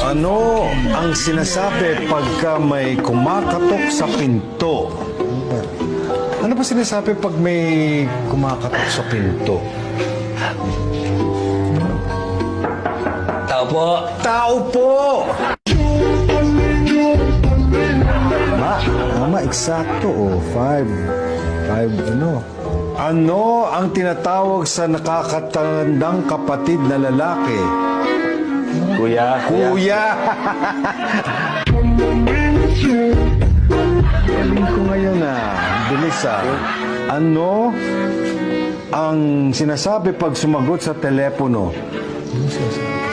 Ano ang sinasabi pagka may kumakatok sa pinto? Ano ba sinasabi pag may kumakatok sa pinto? Tao po. Tao po! Tama, eksakto. Oh, five, ano? Ano ang tinatawag sa nakakatandang kapatid na lalaki? Kuya. Kuya! Galing ko ngayon bilis Ano ang sinasabi pag sumagot sa telepono?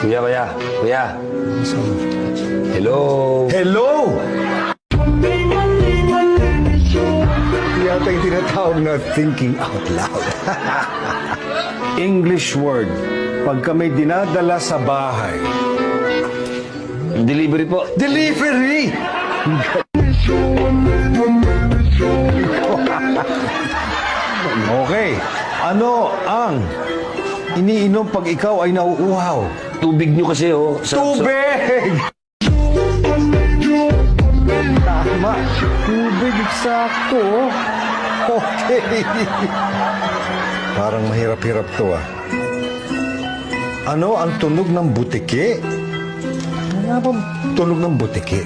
Kuya. Hello. Hello! Yata yung tinatawag na thinking out loud. English word. Pagka may dinadala sa bahay. Delivery po. Delivery! Okay. Ano ang iniinom pag ikaw ay nauuhaw? Tubig nyo kasi, oh. Tubig! Tama. Tubig, eksakto. Okay. Parang mahirap-hirap to Ano ang tunog ng butiki? Ano ba tunog ng butiki?